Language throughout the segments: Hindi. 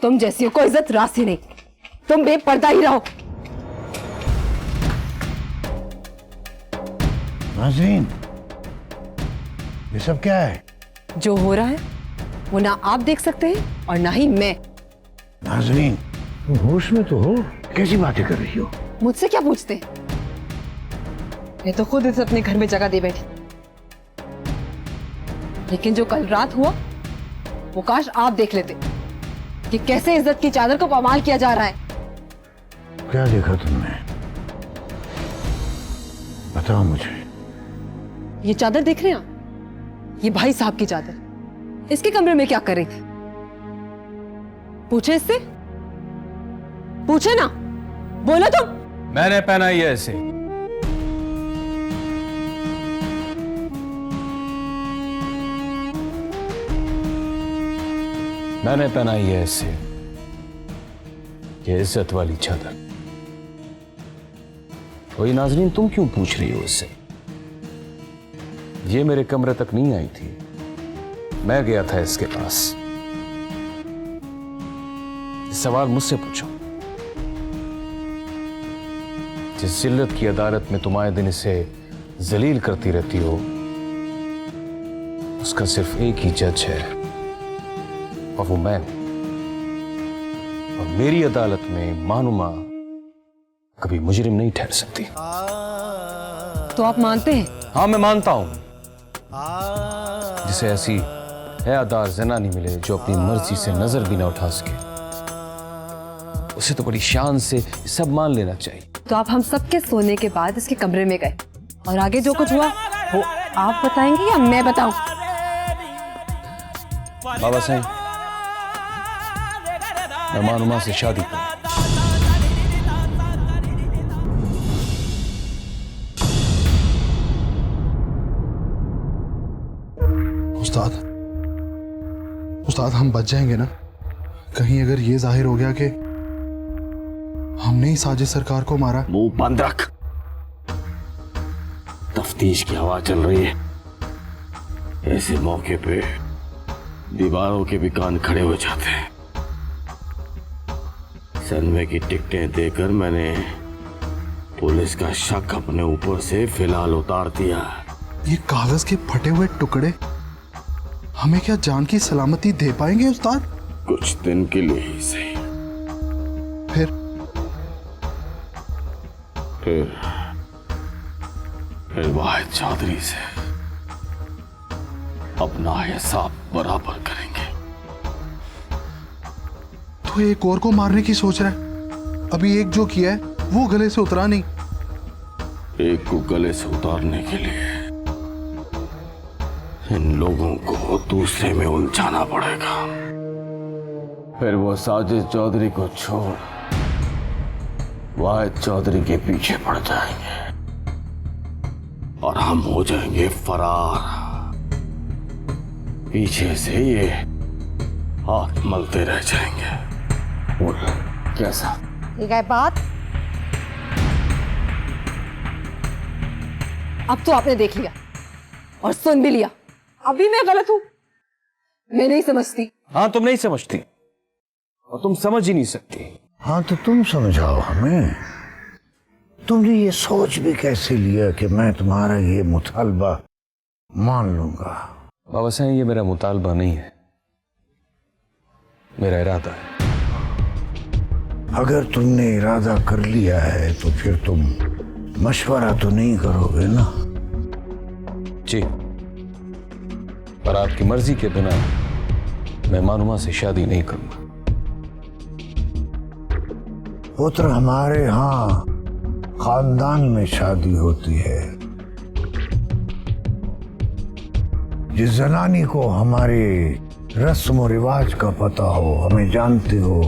तुम जैसियों को इज्जत रास ही नहीं, तुम बेपर्दा ही रहो। नाज़रीन, ये सब क्या है? जो हो रहा है वो ना आप देख सकते हैं और ना ही मैं। नाज़रीन, तुम होश में तो हो? कैसी बातें कर रही हो? मुझसे क्या पूछते हैं? मैं तो खुद इसे अपने घर में जगह दे बैठी, लेकिन जो कल रात हुआ वो काश आप देख लेते कि कैसे इज्जत की चादर को पामाल किया जा रहा है। क्या देखा तुमने? बताओ मुझे। ये चादर देख रहे हैं आप? ये भाई साहब की चादर इसके कमरे में क्या कर रही थी? पूछे इससे, पूछे ना, बोलो तुम। मैंने पहना ये ऐसे। मैंने पहना ये ऐसे, ये इज्जत वाली चादर। वही नाज़रीन, तुम क्यों पूछ रही हो इससे? ये मेरे कमरे तक नहीं आई थी, मैं गया था इसके पास। सवाल मुझसे पूछो। जिस जिल्लत की अदालत में तुम आए दिन इसे जलील करती रहती हो, उसका सिर्फ एक ही जज है और वो मैं। और मेरी अदालत में मानुमा कभी मुजरिम नहीं ठहर सकती। तो आप मानते हैं? हाँ, मैं मानता हूं। जिसे ऐसी हयादार जनानी मिले जो अपनी मर्जी से नजर भी ना उठा सके, उसे तो बड़ी शान से सब मान लेना चाहिए। तो आप हम सबके सोने के बाद इसके कमरे में गए और आगे जो कुछ हुआ वो आप बताएंगे या मैं बताऊं? बाबा साईं, मैं मानुमा से शादी करूं। उस्ताद, हम बच जाएंगे ना? कहीं अगर ये जाहिर हो गया कि हमने ही साजिश सरकार को मारा। मुंह बंद रख। तफ्तीश की हवा चल रही है। ऐसे मौके पे दीवारों के भी कान खड़े हो जाते हैं। सनवे की टिकटें देकर मैंने पुलिस का शक अपने ऊपर से फिलहाल उतार दिया। ये कागज के फटे हुए टुकड़े हमें क्या जान की सलामती दे पाएंगे उस्ताद? कुछ दिन के लिए ही सही। फिर वाहिद चौधरी से अपना हिसाब बराबर करेंगे। तो एक और को मारने की सोच रहा है? अभी एक जो किया है वो गले से उतरा नहीं। एक को गले से उतारने के लिए इन लोगों को दूसरे में उलझाना पड़ेगा। फिर वो साजिद चौधरी को छोड़ वाहिद चौधरी के पीछे पड़ जाएंगे और हम हो जाएंगे फरार। पीछे से ये हाथ मलते रह जाएंगे। बोल, कैसा? ठीक है बात। अब तो आपने देख लिया और सुन भी लिया। अभी मैं गलत हूं? मैं नहीं समझती। हाँ, तुम नहीं समझती और तुम समझ ही नहीं सकती। हाँ, तो तुम समझाओ हमें। तुमने ये सोच भी कैसे लिया कि मैं तुम्हारा ये मुतालबा मान लूंगा? बाबा साईं, ये मेरा मुतालबा नहीं है, मेरा इरादा है। अगर तुमने इरादा कर लिया है तो फिर तुम मशवरा तो नहीं करोगे ना? जी, पर आपकी मर्जी के बिना मैं मानुमा से शादी नहीं करूंगा। पुत्र, हमारे यहाँ खानदान में शादी होती है। जिस जनानी को हमारे रस्म और रिवाज का पता हो, हमें जानते हो,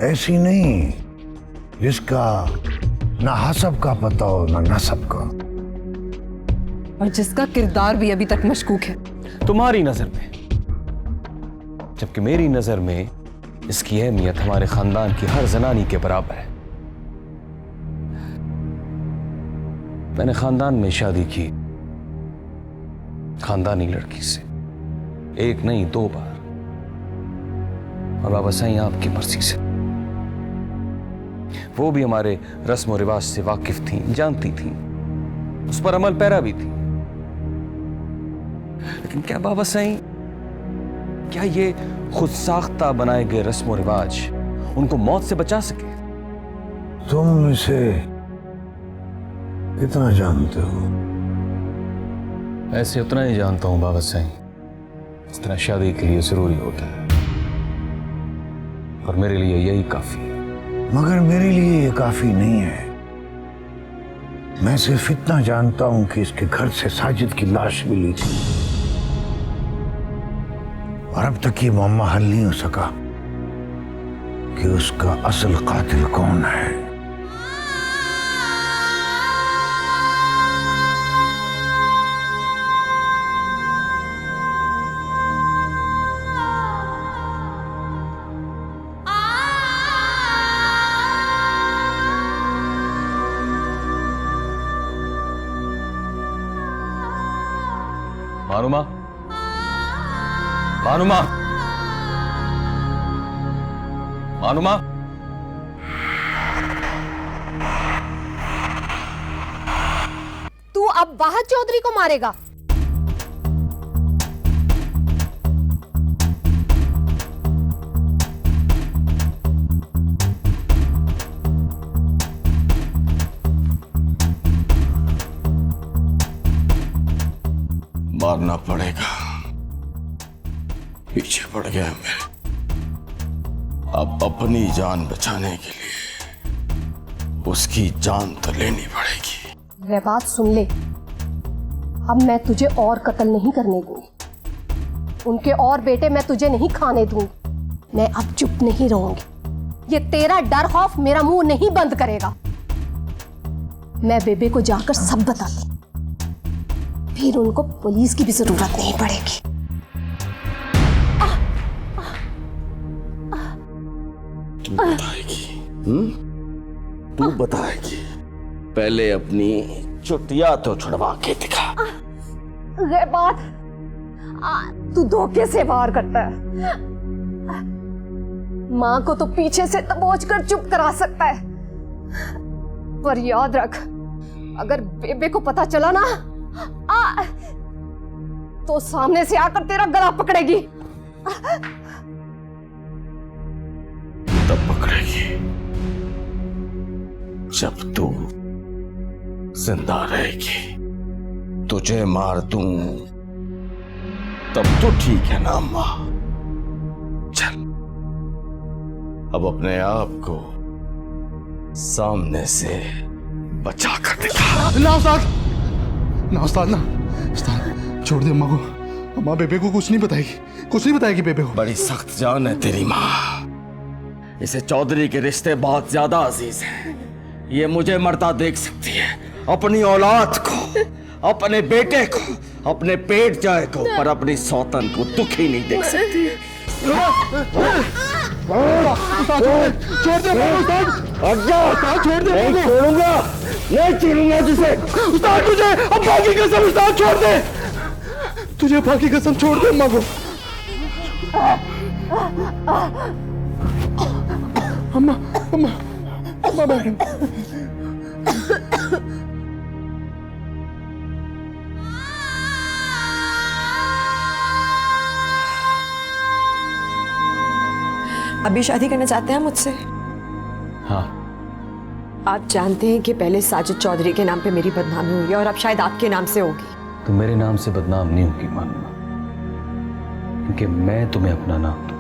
ऐसी नहीं जिसका ना हसब का पता हो ना नसब का, और जिसका किरदार भी अभी तक मशकूक है। तुम्हारी नजर में, जबकि मेरी नजर में इसकी अहमियत हमारे खानदान की हर जनानी के बराबर है। मैंने खानदान में शादी की, खानदानी लड़की से, एक नहीं 2 बार, और बाबा साईं आपकी मर्जी से। वो भी हमारे रस्म और रिवाज से वाकिफ थी, जानती थी, उस पर अमल पैरा भी थी। लेकिन क्या बाबा साईं, क्या ये खुद साख्ता बनाए गए रस्म और रिवाज उनको मौत से बचा सके? तुम इसे कितना जानते हो? ऐसे उतना ही जानता हूं बाबा साईं, इतना शादी के लिए जरूरी होता है, और मेरे लिए यही काफी है। मगर मेरे लिए ये काफी नहीं है। मैं सिर्फ इतना जानता हूं कि इसके घर से साजिद की लाश मिली थी, और अब तक ये मामला हल नहीं हो सका कि उसका असल कातिल कौन है। मानुमा, मानुमा, मानुमा, तू अब वाहद चौधरी को मारेगा? मारना पड़ेगा, पीछे पड़ गया मैं। अब अपनी जान बचाने के लिए उसकी जान तो लेनी पड़ेगी। ये बात सुन ले, अब मैं तुझे और कत्ल नहीं करने दूंगी, उनके और बेटे मैं तुझे नहीं खाने दूंगी। मैं अब चुप नहीं रहूंगी, ये तेरा डर खौफ मेरा मुंह नहीं बंद करेगा। मैं बेबे को जाकर सब बताती, फिर उनको पुलिस की भी जरूरत नहीं पड़ेगी। तू बताएगी, तू बताएगी। पहले अपनी चुटिया तो छुड़वा के दिखा। ये बात तू धोखे से वार करता है। मां को तो पीछे से दबोच कर चुप करा सकता है, पर याद रख, अगर बेबे को पता चला ना तो सामने से आकर तेरा गला पकड़ेगी। तब पकड़ेगी जब तू जिंदा रहेगी। तुझे मार दूं तब तो ठीक है ना मां। चल अब अपने आप को सामने से बचा कर दिखा। ना उस्ताद, ना उस्ताद, ना उस्ताद, छोड़ दे अम्मा को। अम्मा बेबे को कुछ नहीं बताएगी, कुछ नहीं बताएगी बेबे को। बड़ी सख्त जान है तेरी माँ। इसे चौधरी के रिश्ते बहुत ज्यादा अजीज हैं। ये मुझे मरता देख सकती है, अपनी औलाद को, अपने बेटे को, अपने पेट जाए को, पर अपनी सौतन को दुखी नहीं देख सकती। छोड़ दे उस्ताद, छोड़ दे। नहीं छोड़ूंगा, नहीं छोड़ूंगा तुझे। उस्ताद तुझे अब्बा की कसम, उस्ताद छोड़ दे, तुझे अब्बा की कसम, छोड़ दे अम्मा को। अम्मा, अम्मा, अम्मा मैडम। अभी शादी करना चाहते हैं मुझसे? हाँ। आप जानते हैं कि पहले साजिद चौधरी के नाम पे मेरी बदनामी हुई है और अब शायद आपके नाम से होगी। तो मेरे नाम से बदनाम नहीं होगी मानुमा, क्योंकि मैं तुम्हें अपना नाम दूंगा।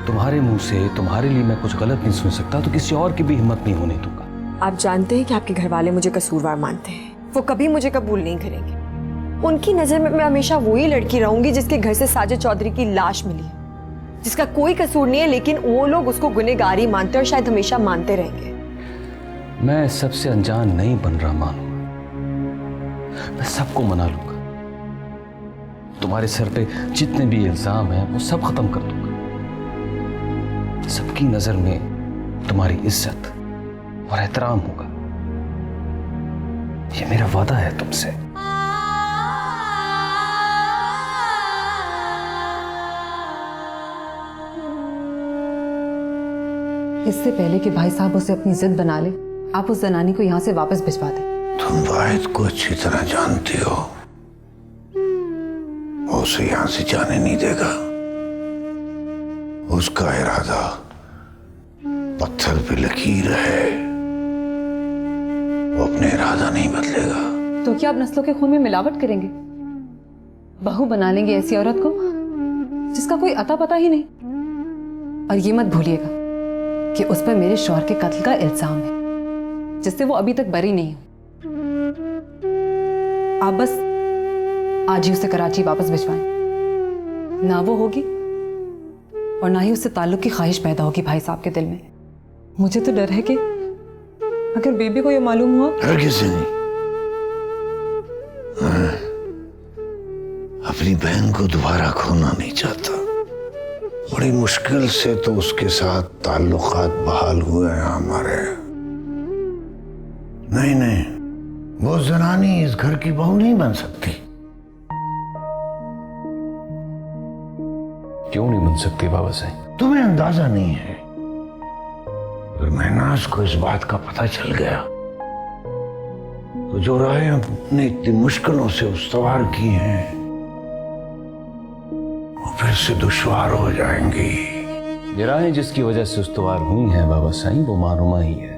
तुम्हारे मुंह से तुम्हारे लिए मैं कुछ गलत नहीं सुन सकता, तो किसी और की भी हिम्मत नहीं होने दूंगा। आप जानते हैं कि आपके घर वाले मुझे कसूरवार मानते हैं, वो कभी मुझे कबूल नहीं करेंगे। उनकी नजर में मैं हमेशा वही लड़की रहूंगी जिसके घर से साजिद चौधरी की लाश मिली, जिसका कोई कसूर नहीं है, लेकिन वो लोग उसको गुनहगारी मानते हैं और शायद हमेशा मानते रहेंगे। मैं सबसे अनजान नहीं बन रहा मानो, मैं सबको मना लूंगा। तुम्हारे सर पे जितने भी इल्जाम हैं वो सब खत्म कर दूंगा। सबकी नजर में तुम्हारी इज्जत और एहतराम होगा, ये मेरा वादा है तुमसे। इससे पहले कि भाई साहब उसे अपनी जिद बना ले, आप उस जनानी को यहाँ से वापस भिजवा दें। तुम वाहिद को अच्छी तरह जानती हो, वो उसे यहां से जाने नहीं देगा। उसका इरादा पत्थर पे लकीर है, वो अपने इरादा नहीं बदलेगा। तो क्या आप नस्लों के खून में मिलावट करेंगे? बहू बना लेंगे ऐसी औरत को जिसका कोई अता पता ही नहीं। और ये मत भूलिएगा कि उस पर मेरे शौहर के कत्ल का इल्जाम है, जिससे वो अभी तक बरी नहीं हो। आप बस आज ही उसे कराची वापस भिजवाएं। ना वो होगी और ना ही उससे ताल्लुक की ख्वाहिश पैदा होगी भाई साहब के दिल में। मुझे तो डर है कि अगर बेबी को ये मालूम हुआ। हरगिज़ नहीं। मैं अपनी बहन को दोबारा खोना नहीं चाहता। बड़ी मुश्किल से तो उसके साथ ताल्लुकात बहाल हुए हैं हमारे। नहीं, वो जनानी इस घर की बहू नहीं बन सकती। क्यों नहीं बन सकती बाबा साईं? तुम्हें अंदाजा नहीं है। अगर महनाज को इस बात का पता चल गया तो जो राहें हमने इतनी मुश्किलों से उस्तवार की हैं वो फिर से दुश्वार हो जाएंगी। ये राहें जिसकी वजह से उस्तवार हुई हैं बाबा साईं, वो मानुमा ही है,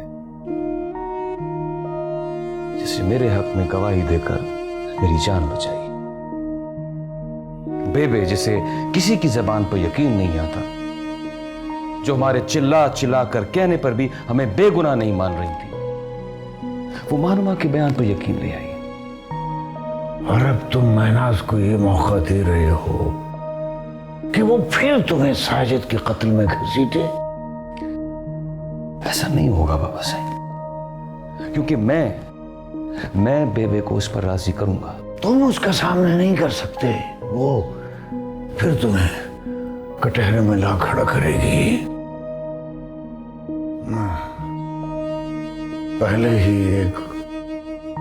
जिसे मेरे हक में गवाही देकर मेरी जान बचाई। बेबे जिसे किसी की जबान पर यकीन नहीं आता, जो हमारे चिल्ला चिल्ला कर कहने पर भी हमें बेगुनाह नहीं मान रही थी, वो मानुमा के बयान पर यकीन ले आई। और अब तुम महनाज को ये मौका दे रहे हो कि वो फिर तुम्हें साजिद के कत्ल में घसीटे। ऐसा नहीं होगा बाबा साईं, क्योंकि मैं बेबे को उस पर राजी करूंगा। तुम उसका सामना नहीं कर सकते, वो फिर तुम्हें कटहरे में ला खड़ा करेगी। पहले ही एक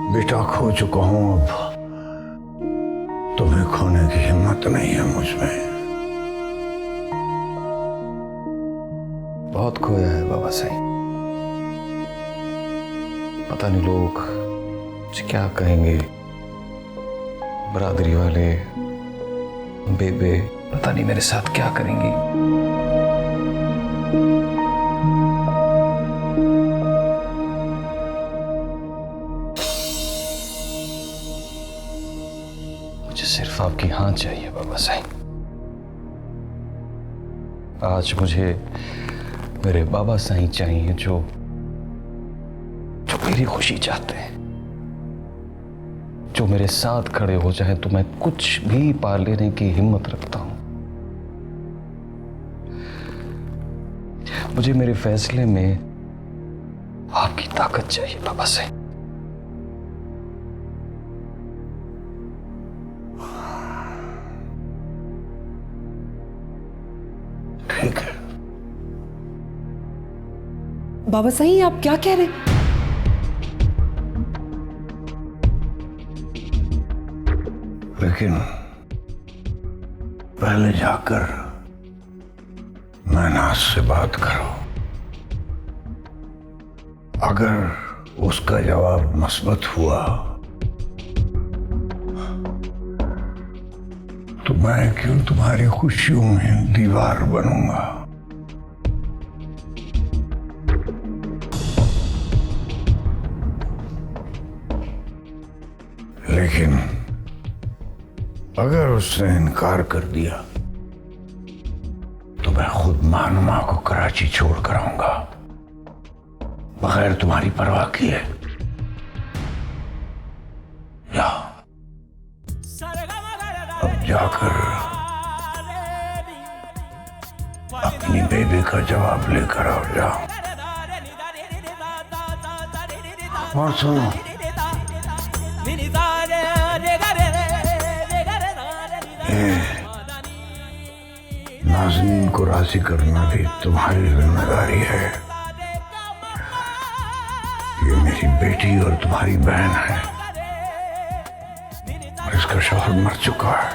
बेटा खो चुका हूं, अब तुम्हें खोने की हिम्मत नहीं है मुझ में। बहुत खोया है बाबा साईं। पता नहीं लोग मुझे क्या कहेंगे, बरादरी वाले, बेबे पता नहीं मेरे साथ क्या करेंगी। मुझे सिर्फ आपकी हाँ चाहिए बाबा साईं। आज मुझे मेरे बाबा साईं चाहिए जो मेरी खुशी चाहते हैं, जो मेरे साथ खड़े हो जाए तो मैं कुछ भी पा लेने की हिम्मत रखता हूं। मुझे मेरे फैसले में आपकी ताकत चाहिए बाबा साईं। ठीक है। बाबा साईं आप क्या कह रहे हैं? लेकिन पहले जाकर महनाज से बात करो। अगर उसका जवाब मस्बत हुआ तो मैं क्यों तुम्हारी खुशियों में दीवार बनूंगा। लेकिन अगर उसने इनकार कर दिया तो मैं खुद मानुमा को कराची छोड़ कर आऊंगा, बगैर तुम्हारी परवाह किए। या अब जाकर अपनी बेबी का जवाब लेकर आओ, जाओ। और सुनो, नाज़नीन को राजी करना भी तुम्हारी जिम्मेदारी है। ये मेरी बेटी और तुम्हारी बहन है और इसका शौहर मर चुका है।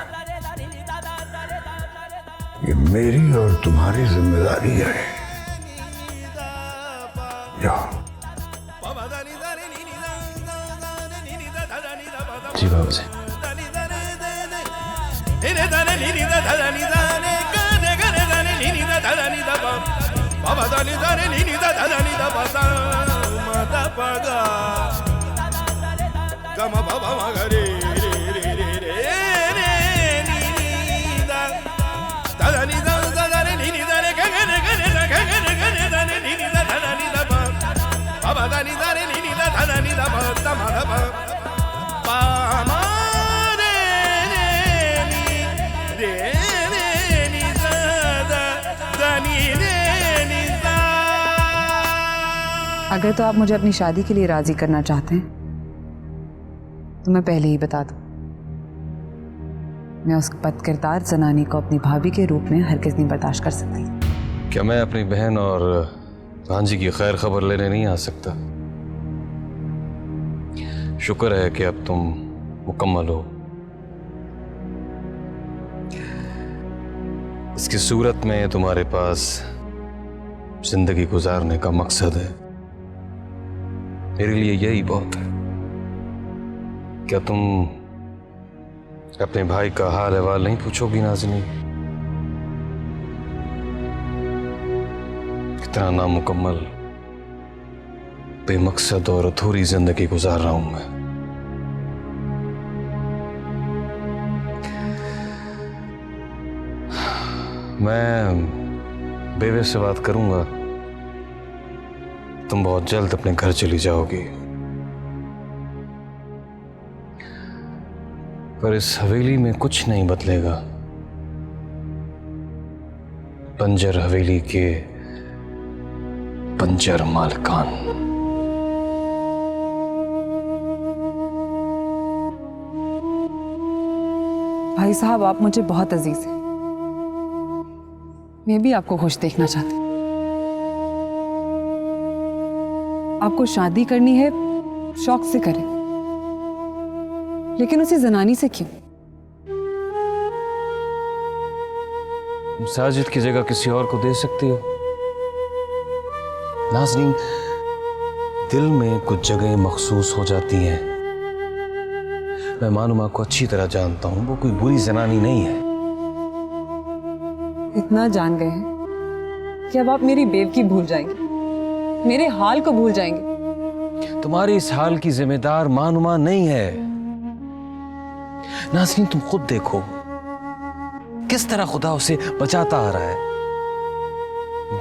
ये मेरी और तुम्हारी जिम्मेदारी है जाओ। जी बाबा जी। अगर तो आप मुझे अपनी शादी के लिए राजी करना चाहते हैं तो मैं पहले ही बता दूं, मैं उस बदकिरदार जनानी को अपनी भाभी के रूप में हरगिज़ नहीं बर्दाश्त कर सकती। क्या मैं अपनी बहन और भांजी की खैर खबर लेने नहीं आ सकता? शुक्र है कि अब तुम मुकम्मल हो। इसकी सूरत में तुम्हारे पास जिंदगी गुजारने का मकसद है। मेरे लिए यही बहुत है। क्या तुम अपने भाई का हाल अहवाल नहीं पूछोगी नाज़नीन? कितना नामुकम्मल, बेमकसद और अधूरी जिंदगी गुजार रहा हूं मैं। मैं बेबे से बात करूंगा, तुम बहुत जल्द अपने घर चली जाओगी। पर इस हवेली में कुछ नहीं बदलेगा। बंजर हवेली के बंजर मालिकान। भाई साहब, आप मुझे बहुत अजीज हैं। मैं भी आपको खुश देखना चाहती हूँ। आपको शादी करनी है, शौक से करें, लेकिन उसी जनानी से क्यों? साजिद की जगह किसी और को दे सकती हो। नाज़रीन, दिल में कुछ जगह मखसूस हो जाती हैं। मैं मानुमा को अच्छी तरह जानता हूं, वो कोई बुरी जनानी नहीं है। इतना जान गए हैं कि अब आप मेरी बेवकी भूल जाएंगे, मेरे हाल को भूल जाएंगे। तुम्हारे इस हाल की जिम्मेदार मानुमा नहीं है। नाज़रीन, तुम खुद देखो किस तरह खुदा उसे बचाता आ रहा है।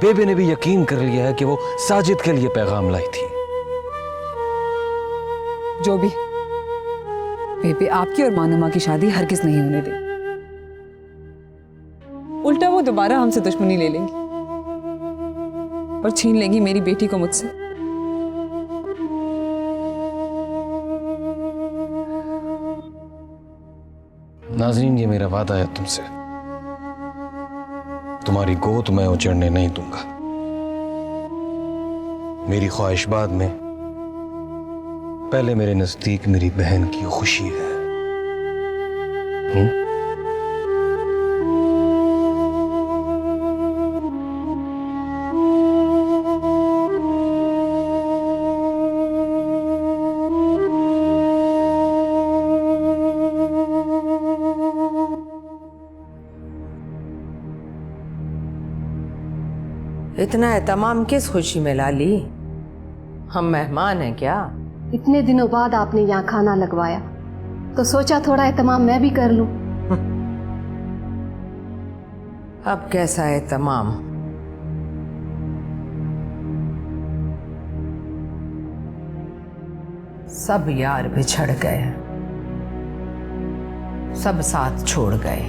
बेबे ने भी यकीन कर लिया है कि वो साजिद के लिए पैगाम लाई थी। जो भी, बेबे आपकी और मानुमा की शादी हरगिज़ नहीं होने देगी। उल्टा वो दोबारा हमसे दुश्मनी ले लेंगी और छीन लेंगी मेरी बेटी को मुझसे। नाज़रीन, ये मेरा वादा है तुमसे, तुम्हारी गोद मैं उजड़ने नहीं दूंगा। मेरी ख्वाहिशबाद में पहले मेरे नजदीक मेरी बहन की खुशी है। इतना एहतमाम किस खुशी में लाली? हम मेहमान हैं क्या? इतने दिनों बाद आपने यहाँ खाना लगवाया तो सोचा थोड़ा एहतमाम मैं भी कर लूं। अब कैसा एहतमाम? सब यार बिछड़ गए, सब साथ छोड़ गए।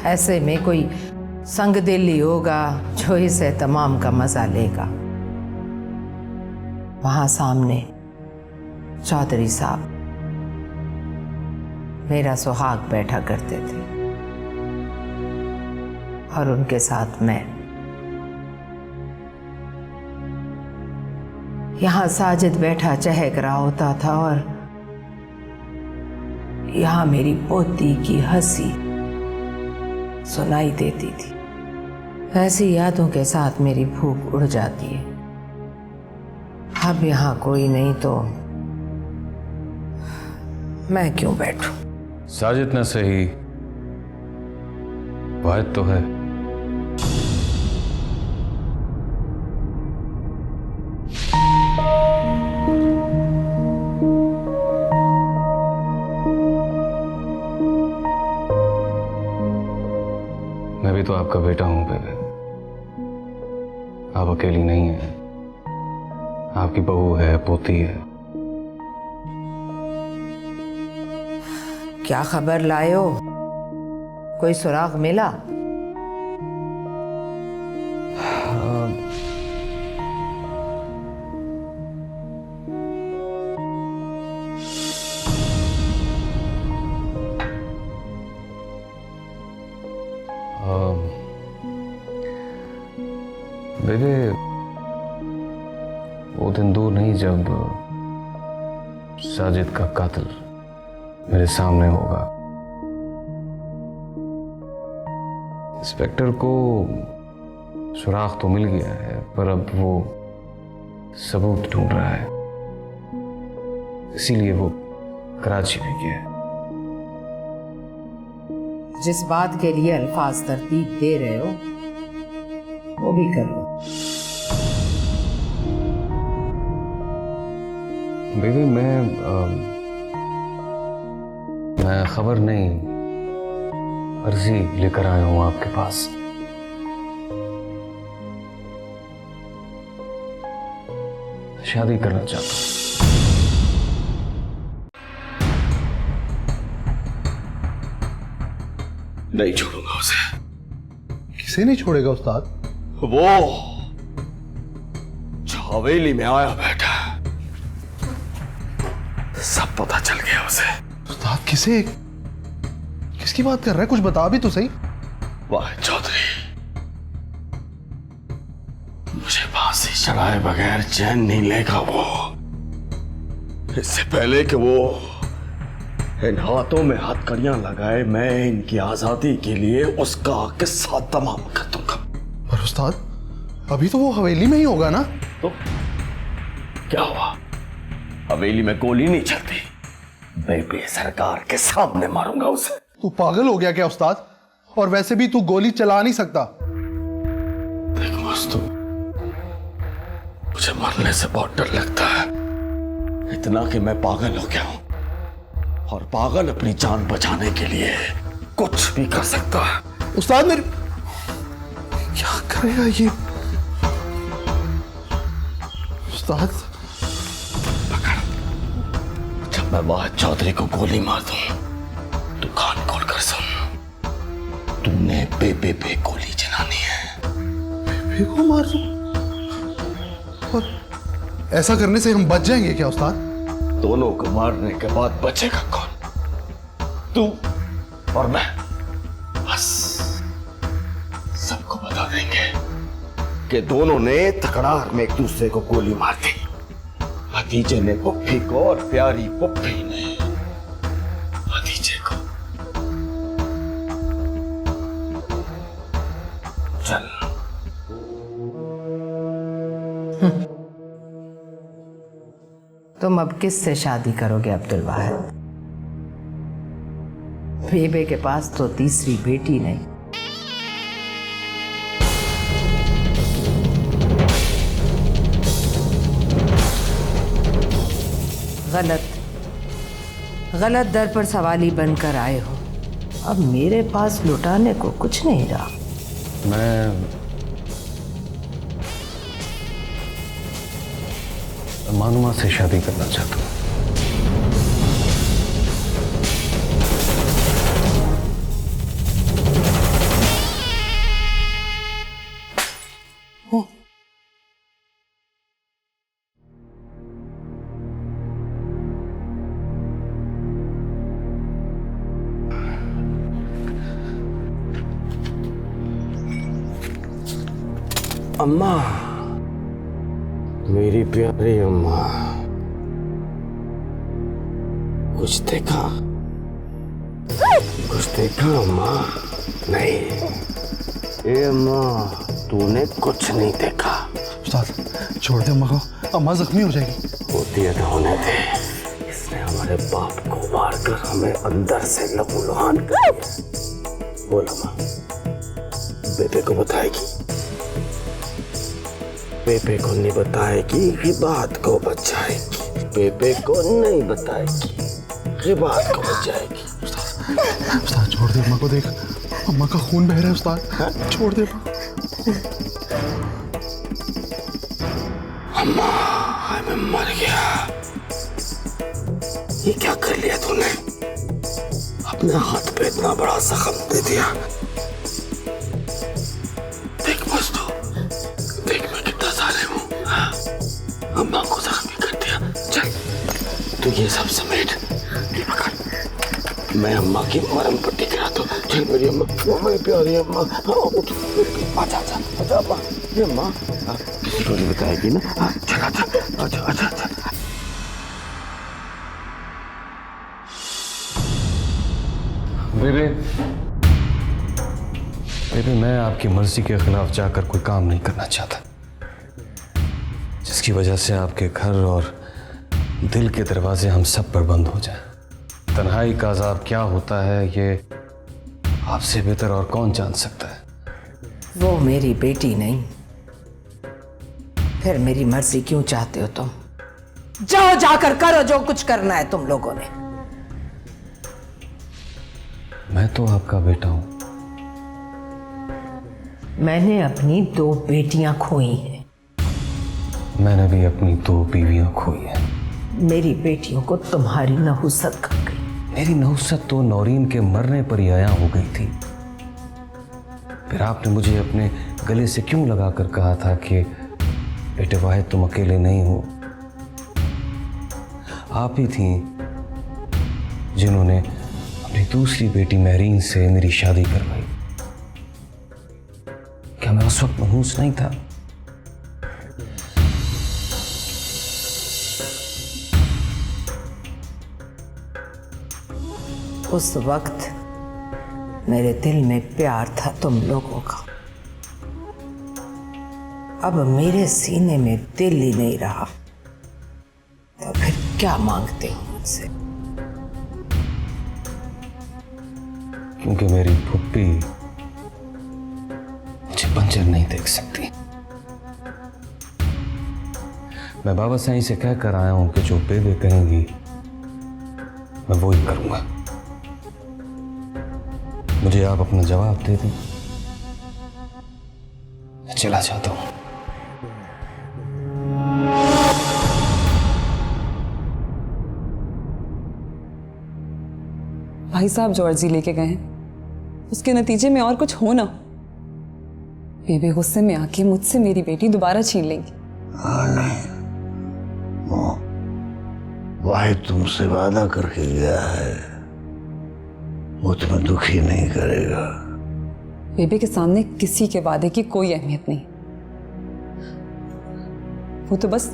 ऐसे में कोई संग दिली होगा जो इस एहतमाम का मजा लेगा। वहां सामने चौधरी साहब मेरा सुहाग बैठा करते थे और उनके साथ मैं। यहां साजिद बैठा चहक रहा होता था और यहां मेरी पोती की हंसी सुनाई देती थी। ऐसी यादों के साथ मेरी भूख उड़ जाती है। अब यहाँ कोई नहीं तो मैं क्यों बैठूं? साजिद न सही, वाहिद तो है। मैं भी तो आपका बेटा हूं बेबे। आप अकेली नहीं हैं, आपकी बहू है, पोती है। क्या खबर लाए हो? कोई सुराग मिला? बेबे, वो दिन दूर नहीं जब साजिद का कातिल मेरे सामने होगा। इंस्पेक्टर को सुराग तो मिल गया है, पर अब वो सबूत ढूंढ रहा है, इसीलिए वो कराची में गया है। जिस बात के लिए अल्फाज तरतीब दे रहे हो वो भी कर लो। बेबी, मैं खबर नहीं, अर्जी लेकर आया हूं आपके पास। शादी करना चाहता हूं। नहीं छोड़ूंगा उसे। किसे नहीं छोड़ेगा उस्ताद? वो जो हवेली में आया बैठा, सब पता चल गया उसे। उस्ताद किसे? किसकी बात कर रहा है? कुछ बता भी तो सही। वाहिद चौधरी, मुझे फांसी चढ़ाए बगैर चैन नहीं लेगा वो। इससे पहले कि वो इन हाथों में हथकड़ियां लगाए, मैं इनकी आजादी के लिए उसका किस्सा तमाम कर दूंगा। पर उस्ताद, अभी तो वो हवेली में ही होगा ना? तो क्या हुआ? हवेली में गोली नहीं चलती। बेबे सरकार के सामने मारूंगा उसे। तू पागल हो गया क्या उस्ताद? और वैसे भी तू गोली चला नहीं सकता। देख दोस्तों, मुझे मरने से बहुत डर लगता है, इतना कि मैं पागल हो गया हूं, और पागल अपनी जान बचाने के लिए कुछ भी कर सकता है। उस्ताद मेरे क्या करेगा ये? उस्ताद पकड़, जब मैं वाहिद चौधरी को गोली मार दूं तो कान खोल कर सुन। तुमने बेबे पे गोली चलानी है। बेबे को मार दूं? और ऐसा करने से हम बच जाएंगे क्या उस्ताद? दोनों को मारने के बाद बचेगा कौन? तू और मैं। बस सबको बता देंगे कि दोनों ने तकरार में एक दूसरे को गोली मार दी। भतीजे ने पुप्पी को और प्यारी पुप्पी ने भतीजे को। चल। तुम अब किससे शादी करोगे अब्दुल वाहिद? बेबे के पास तो तीसरी बेटी नहीं। गलत दर पर सवाली बनकर आए हो। अब मेरे पास लुटाने को कुछ नहीं रहा। मैं मानुमा से शादी करना चाहता हूँ। अम्मा, मेरी प्यारी अम्मा, कुछ देखा? कुछ देखा अम्मा? नहीं। ए अम्मा, तूने कुछ नहीं देखा। उस्ताद छोड़ दे अम्मा को। अम्मा जख्मी हो जाएगी। होती है तो होने दे। इसने हमारे बाप को मारकर हमें अंदर से लहूलुहान कर दिया। बोला माँ, बेबे को बताएगी? बेबे को नहीं बताएगी, हिबात को बचाएगी। बेबे को नहीं बताएगी, हिबात को बचाएगी। उस्ताद छोड़ दे अम्मा को, देख अम्मा का खून बह रहा है उस्ताद, छोड़ दे अम्मा। मैं मर गया। ये क्या कर लिया तूने? अपने हाथ पे इतना बड़ा जख्म दे दिया। देख बस तू, देख मैं कितना जालिम हूँ। हाँ? अम्मा को जख्मी कर दिया। चल तू ये सब समेट, ये पकड़। मैं अम्मा की मरहम पट्टी करा दूँ। चल मेरी अम्मा, मेरी प्यारी अम्मा। हाँ उठ, आजा आजा आजा अम्मा। ये अम्मा किसी को नहीं बताएगी ना? हाँ चल आजा आजा आजा आजा। बेबे, बेबे मैं आपकी मर्जी के खिलाफ जाकर कोई काम नहीं करना चाहता, जिसकी वजह से आपके घर और दिल के दरवाजे हम सब पर बंद हो जाएं। तन्हाई का अजाब क्या होता है ये आपसे बेहतर और कौन जान सकता है। वो मेरी बेटी नहीं, फिर मेरी मर्जी क्यों चाहते हो तुम? जाओ जाकर करो जो कुछ करना है तुम लोगों ने। मैं तो आपका बेटा हूं। मैंने अपनी 2 बेटियां खोई हैं। मैंने भी अपनी 2 बीवियां खोई हैं। मेरी बेटियों को तुम्हारी नहुसत खा गई। मेरी नहुसत तो नौरीन के मरने पर ही आया हो गई थी। फिर आपने मुझे अपने गले से क्यों लगाकर कहा था कि बेटे वाहिद तुम अकेले नहीं हो? आप ही थी जिन्होंने अपनी दूसरी बेटी महरीन से मेरी शादी करवाई। क्या मैं उस वक्त महूस नहीं था? उस वक्त मेरे दिल में प्यार था तुम लोगों का। अब मेरे सीने में दिल ही नहीं रहा, तो फिर क्या मांगते हो मुझसे? क्योंकि मेरी फुप्पी मुझे बंजर नहीं देख सकती। मैं बाबा साईं से कह कर आया हूं कि जो बेबे कहेंगी मैं वो ही करूंगा। मुझे आप अपना जवाब दे दें, चला जाता हूं। भाई साहब जो अर्जी लेके गए हैं उसके नतीजे में और कुछ हो ना, बेबे गुस्से में आके मुझसे मेरी बेटी दोबारा छीन लेंगी। हाँ नहीं, वाहिद तुमसे वादा करके गया है, वो तुम्हें दुखी नहीं करेगा। बेबे के सामने किसी के वादे की कोई अहमियत नहीं, वो तो बस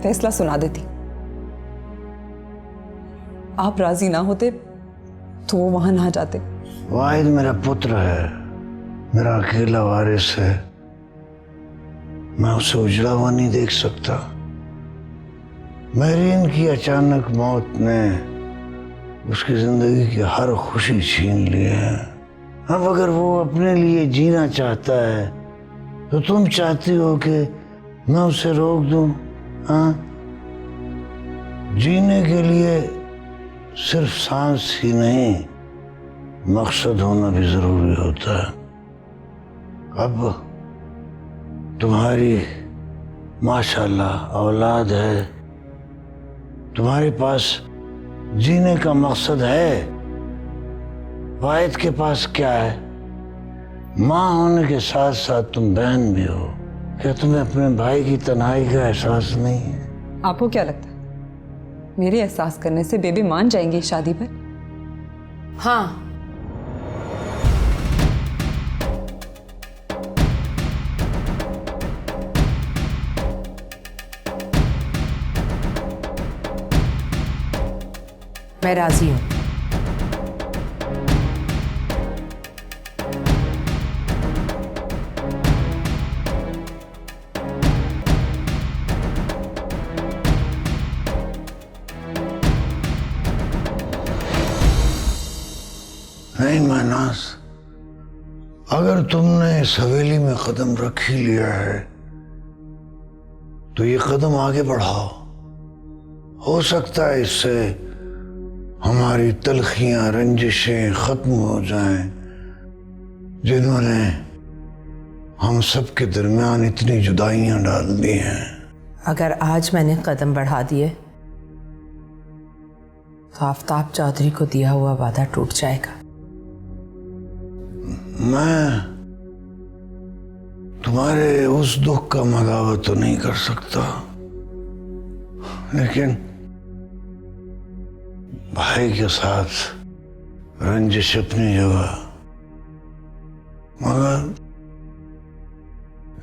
फैसला सुना देती। आप राजी ना होते तो वो वहां ना जाते। वाहिद मेरा पुत्र है, मेरा अकेला वारिस है, मैं उसे उजड़ा हुआ नहीं देख सकता। महरीन की अचानक मौत ने उसकी जिंदगी की हर खुशी छीन ली है। अब अगर वो अपने लिए जीना चाहता है तो तुम चाहती हो कि मैं उसे रोक दूं? हाँ, जीने के लिए सिर्फ सांस ही नहीं, मकसद होना भी जरूरी होता है। अब तुम्हारी माशाल्लाह औलाद है, तुम्हारे पास जीने का मकसद है। वाहिद के पास क्या है? माँ होने के साथ साथ तुम बहन भी हो। क्या तुम्हें अपने भाई की तन्हाई का एहसास नहीं है? आपको क्या लगता है मेरे एहसास करने से बेबे मान जाएंगे शादी पर? हाँ, मैं राजी हूं। नहीं महनाज, अगर तुमने इस हवेली में कदम रख ही लिया है तो ये कदम आगे बढ़ाओ। हो सकता है इससे हमारी तलखियां, रंजिशें खत्म हो जाएं, जिन्होंने हम सबके दरमियान इतनी जुदाइयां डाल दी हैं। अगर आज मैंने कदम बढ़ा दिए तो आफताब चौधरी को दिया हुआ वादा टूट जाएगा। मैं तुम्हारे उस दुख का मदावा तो नहीं कर सकता, लेकिन भाई के साथ रंजिश अपनी जगह, मगर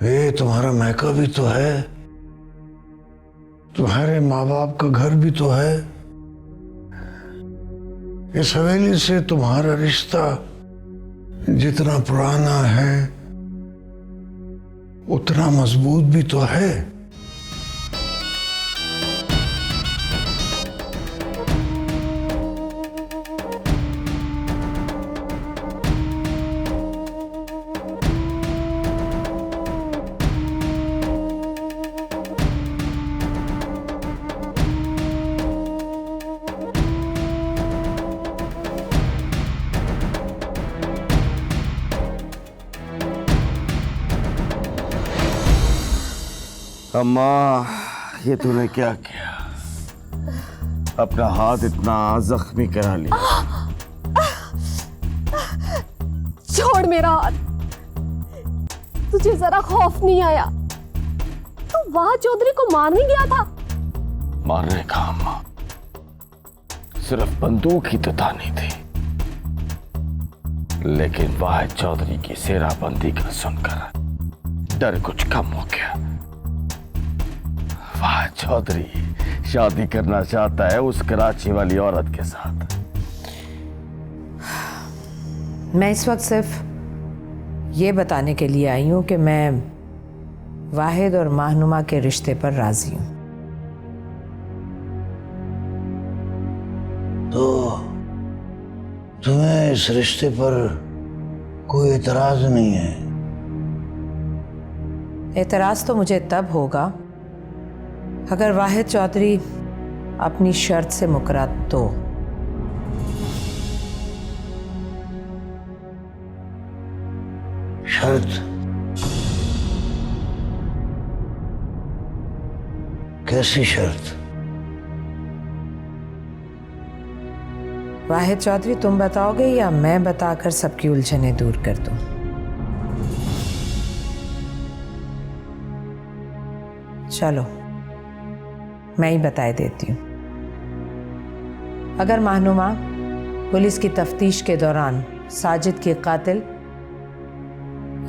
ये तुम्हारा मैका भी तो है, तुम्हारे माँ बाप का घर भी तो है। इस हवेली से तुम्हारा रिश्ता जितना पुराना है उतना मजबूत भी तो है। अम्मा, ये तूने क्या किया? अपना हाथ इतना जख्मी करा लिया। छोड़ मेरा हाथ। तुझे जरा खौफ नहीं आया? तू वाह चौधरी को मारने गया था। मारने का अम्मा, सिर्फ बंदूक ही तो तानी थी, लेकिन वाहिद चौधरी की सेराबंदी का सुनकर डर कुछ कम हो गया। वाहिद चौधरी शादी करना चाहता है उस कराची वाली औरत के साथ। मैं इस वक्त सिर्फ ये बताने के लिए आई हूं कि मैं वाहिद और माहनुमा के रिश्ते पर राजी हूं। तो तुम्हें इस रिश्ते पर कोई एतराज नहीं है? एतराज तो मुझे तब होगा अगर वाहिद चौधरी अपनी शर्त से मुकरा तो। शर्त? कैसी शर्त? वाहिद चौधरी तुम बताओगे या मैं बताकर सबकी उलझनें दूर कर दूं? चलो मैं ही बताए देती हूँ। अगर माहनुमा पुलिस की तफ्तीश के दौरान साजिद के कातिल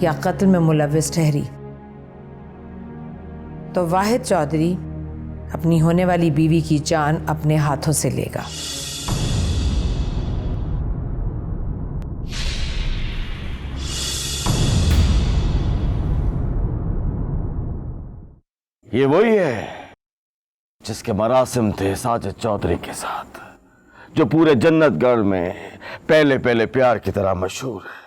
या कत्ल में मुलव्विस ठहरी तो वाहिद चौधरी अपनी होने वाली बीवी की जान अपने हाथों से लेगा। ये वही है जिसके मरासिम थे साजिद चौधरी के साथ, जो पूरे जन्नतगढ़ में पहले पहले प्यार की तरह मशहूर है।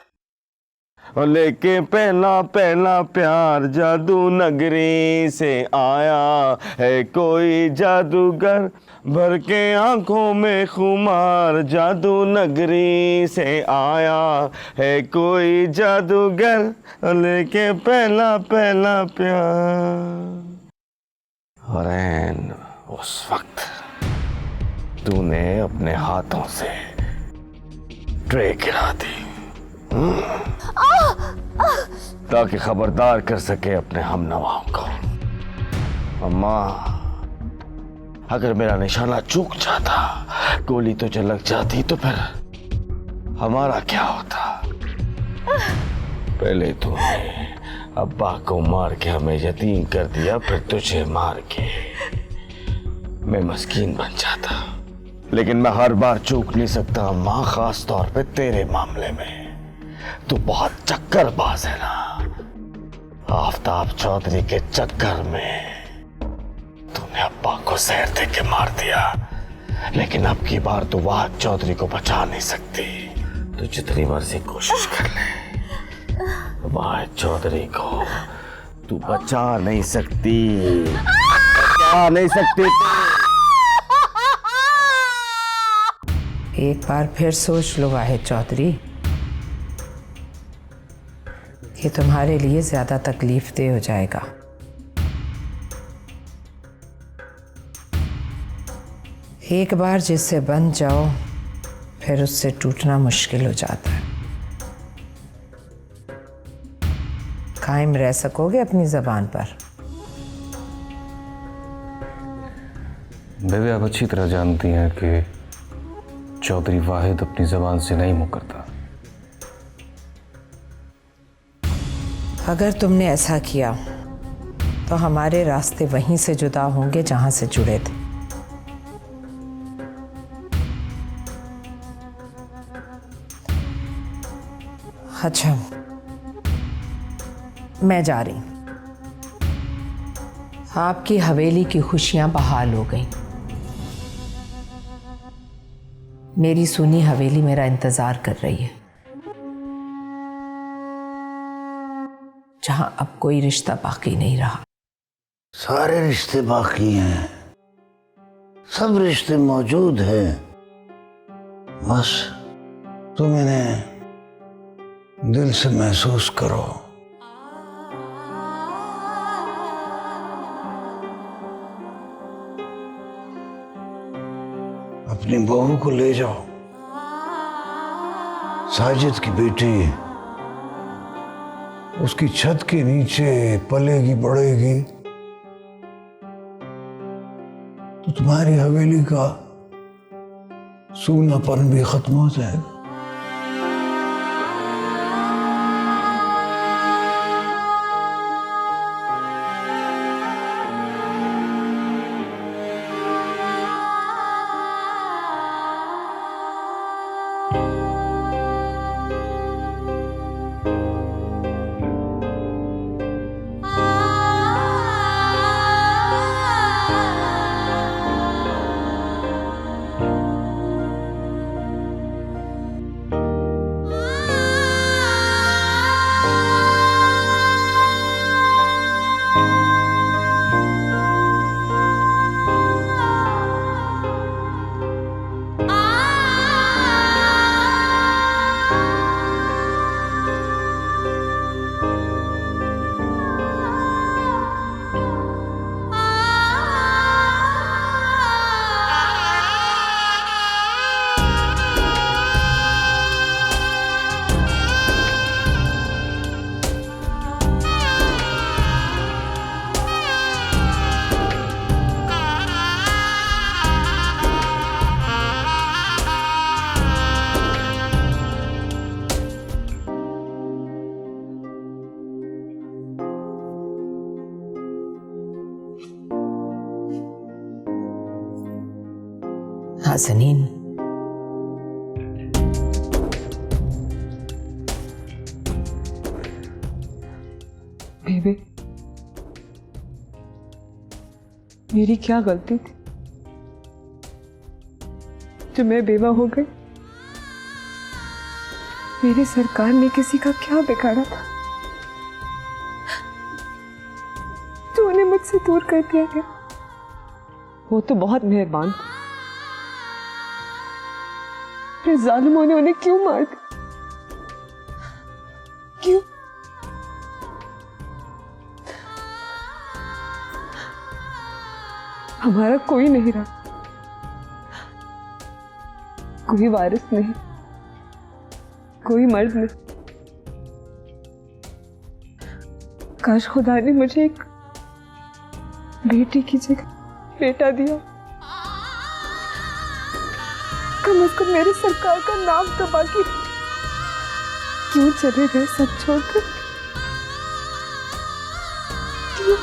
और लेके पहला पहला प्यार जादू नगरी से आया है कोई जादूगर, भर के आंखों में खुमार जादू नगरी से आया है कोई जादूगर, लेके पहला पहला प्यार। और ऐन उस वक्त तूने अपने हाथों से ट्रे गिरा दी ताकि खबरदार कर सके अपने हमनवाओं को। अम्मा, अगर मेरा निशाना चूक जाता, गोली तुझे लग जाती तो फिर हमारा क्या होता? पहले तूने अब्बा को मार के हमें यतीम कर दिया, फिर तुझे मार के मैं मस्कीन बन जाता। लेकिन मैं हर बार चूक नहीं सकता अम्मा, खास तौर पे तेरे मामले में। तू बहुत चक्करबाज है ना। आफताब चौधरी के चक्कर में तूने अब्बा को जहर दे के मार दिया, लेकिन अब की बार तू वाहिद चौधरी को बचा नहीं सकती। तो जितनी मर्जी कोशिश कर ले, वाहिद चौधरी को तू बचा नहीं सकती, बचा नहीं सकती। एक बार फिर सोच लो वाहिद चौधरी, ये तुम्हारे लिए ज्यादा तकलीफदेह हो जाएगा। एक बार जिससे बंध जाओ फिर उससे टूटना मुश्किल हो जाता है। कायम रह सकोगे अपनी जबान पर? बेबे आप अच्छी तरह जानती हैं कि चौधरी वाहिद अपनी जबान से नहीं मुकरता। अगर तुमने ऐसा किया तो हमारे रास्ते वहीं से जुदा होंगे जहां से जुड़े थे। अच्छा, मैं जा रही। आपकी हवेली की खुशियां बहाल हो गई। मेरी सुनी हवेली मेरा इंतजार कर रही है, जहां अब कोई रिश्ता बाकी नहीं रहा। सारे रिश्ते बाकी हैं, सब रिश्ते मौजूद हैं, बस तुम इन्हें दिल से महसूस करो। अपनी बहू को ले जाओ, साजिद की बेटी उसकी छत के नीचे पलेगी बढ़ेगी तो तुम्हारी हवेली का सूनापन भी खत्म हो जाएगा। नाज़नीन, बेबे, मेरी क्या गलती थी जो मैं बेवा हो गई? मेरी सरकार ने किसी का क्या बिगाड़ा था जो उन्हें मुझसे दूर कर दिया गया? वो तो बहुत मेहरबान थे, फिर जालिमों ने उन्हें क्यों मार दिया? क्यों? हमारा कोई नहीं रहा, कोई वारिस नहीं, कोई मर्द नहीं। काश खुदा ने मुझे एक बेटी की जगह बेटा दिया, कम से कम मेरी सरकार का नाम तो बाकी रहा। क्यों चले गए सब छोड़कर? क्यों?